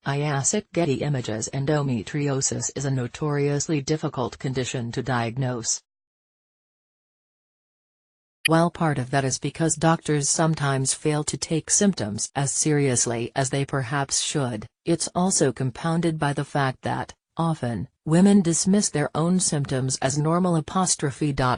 iascicGetty Images Endometriosis is a notoriously difficult condition to diagnose. While part of that is because doctors sometimes fail to take symptoms as seriously as they perhaps should, it's also compounded by the fact that, often, women dismiss their own symptoms as normal.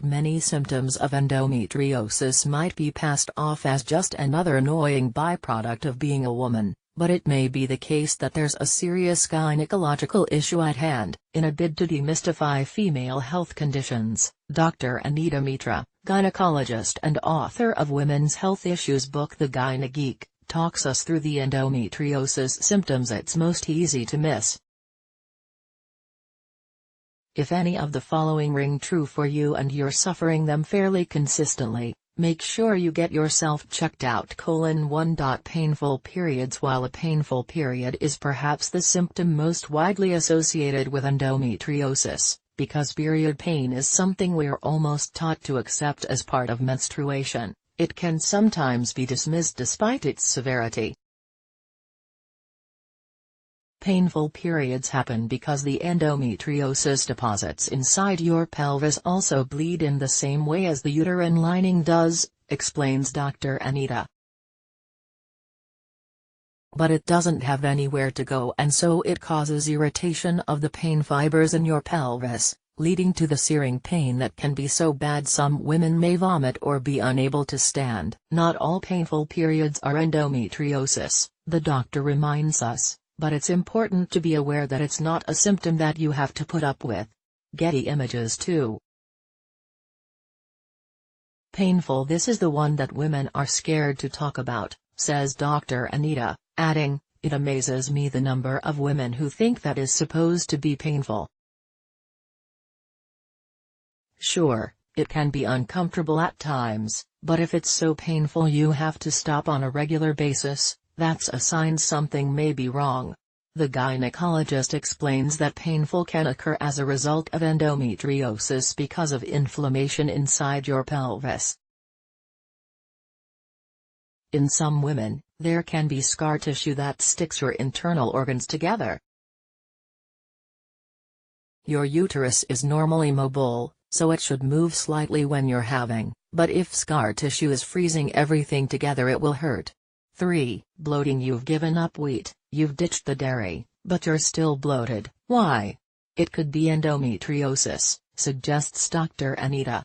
Many symptoms of endometriosis might be passed off as just another annoying byproduct of being a woman, but it may be the case that there's a serious gynecological issue at hand. In a bid to demystify female health conditions, Dr. Anita Mitra, gynecologist and author of Women's Health Issues book The Gyna Geek, talks us through the endometriosis symptoms it's most easy to miss. If any of the following ring true for you and you're suffering them fairly consistently, make sure you get yourself checked out. 1. Painful periods. While a painful period is perhaps the symptom most widely associated with endometriosis, because period pain is something we're almost taught to accept as part of menstruation, it can sometimes be dismissed despite its severity. Painful periods happen because the endometriosis deposits inside your pelvis also bleed in the same way as the uterine lining does, explains Dr. Anita. But it doesn't have anywhere to go, and so it causes irritation of the pain fibers in your pelvis, leading to the searing pain that can be so bad some women may vomit or be unable to stand. Not all painful periods are endometriosis, the doctor reminds us, but it's important to be aware that it's not a symptom that you have to put up with. Getty Images 2. Painful. This is the one that women are scared to talk about, says Dr. Anita, adding, it amazes me the number of women who think that is supposed to be painful. Sure, it can be uncomfortable at times, but if it's so painful you have to stop on a regular basis, that's a sign something may be wrong. The gynecologist explains that painful can occur as a result of endometriosis because of inflammation inside your pelvis. In some women, there can be scar tissue that sticks your internal organs together. Your uterus is normally mobile, so it should move slightly when you're having, but if scar tissue is freezing everything together it will hurt. 3. Bloating. You've given up wheat, you've ditched the dairy, but you're still bloated. Why? It could be endometriosis, suggests Dr. Anita.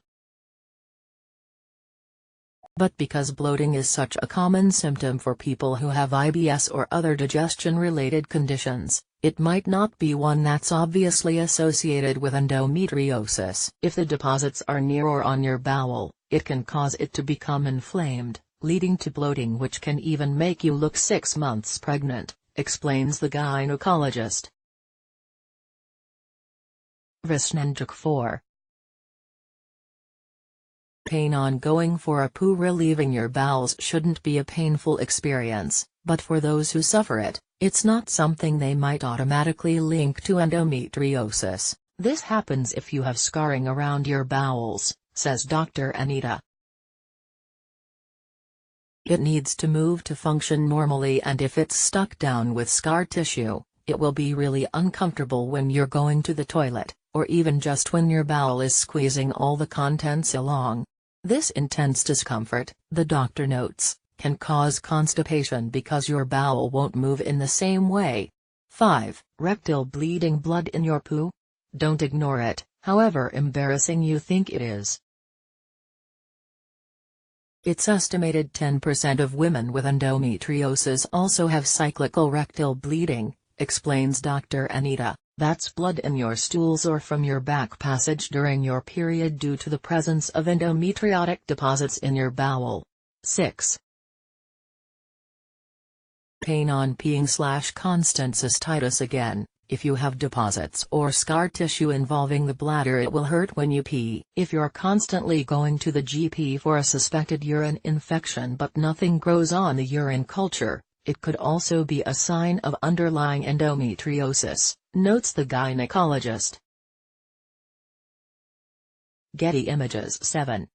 But because bloating is such a common symptom for people who have IBS or other digestion-related conditions, it might not be one that's obviously associated with endometriosis. If the deposits are near or on your bowel, it can cause it to become inflamed, leading to bloating, which can even make you look 6 months pregnant, explains the gynecologist. 4. Pain ongoing. For a poo, relieving your bowels shouldn't be a painful experience, but for those who suffer it, it's not something they might automatically link to endometriosis. This happens if you have scarring around your bowels, says Dr. Anita. It needs to move to function normally, and if it's stuck down with scar tissue, it will be really uncomfortable when you're going to the toilet, or even just when your bowel is squeezing all the contents along. This intense discomfort, the doctor notes, can cause constipation because your bowel won't move in the same way. 5. Rectal bleeding. Blood in your poo? Don't ignore it, however embarrassing you think it is. It's estimated 10% of women with endometriosis also have cyclical rectal bleeding, explains Dr. Anita. That's blood in your stools or from your back passage during your period due to the presence of endometriotic deposits in your bowel. 6. Pain on peeing / constant cystitis. Again, if you have deposits or scar tissue involving the bladder, it will hurt when you pee. If you're constantly going to the GP for a suspected urine infection but nothing grows on the urine culture, it could also be a sign of underlying endometriosis, notes the gynecologist. Getty Images 7.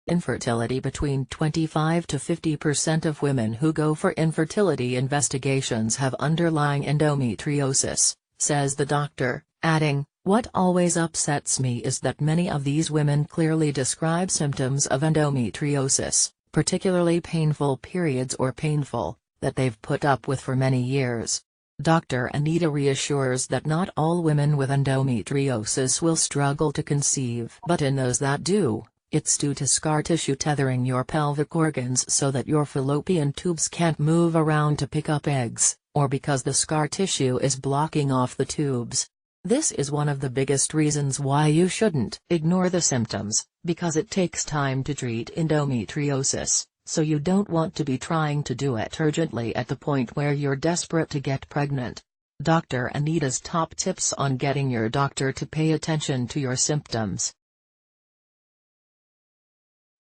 Infertility. Between 25 to 50% of women who go for infertility investigations have underlying endometriosis, says the doctor, adding, "What always upsets me is that many of these women clearly describe symptoms of endometriosis, particularly painful periods or painful, that they've put up with for many years." Dr. Anita reassures that not all women with endometriosis will struggle to conceive, but in those that do, it's due to scar tissue tethering your pelvic organs so that your fallopian tubes can't move around to pick up eggs, or because the scar tissue is blocking off the tubes. This is one of the biggest reasons why you shouldn't ignore the symptoms, because it takes time to treat endometriosis, so you don't want to be trying to do it urgently at the point where you're desperate to get pregnant. Dr. Anita's top tips on getting your doctor to pay attention to your symptoms.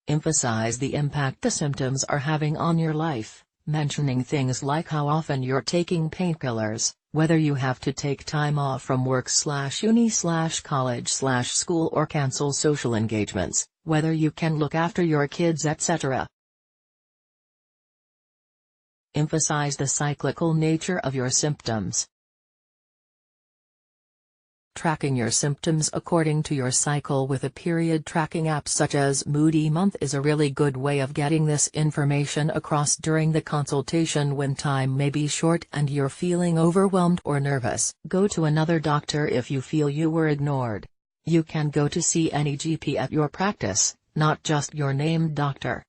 Emphasize the impact the symptoms are having on your life, mentioning things like how often you're taking painkillers, whether you have to take time off from work/uni/college/school or cancel social engagements, whether you can look after your kids, etc. Emphasize the cyclical nature of your symptoms. Tracking your symptoms according to your cycle with a period tracking app such as Moody Month is a really good way of getting this information across during the consultation when time may be short and you're feeling overwhelmed or nervous. Go to another doctor if you feel you were ignored. You can go to see any GP at your practice, not just your named doctor.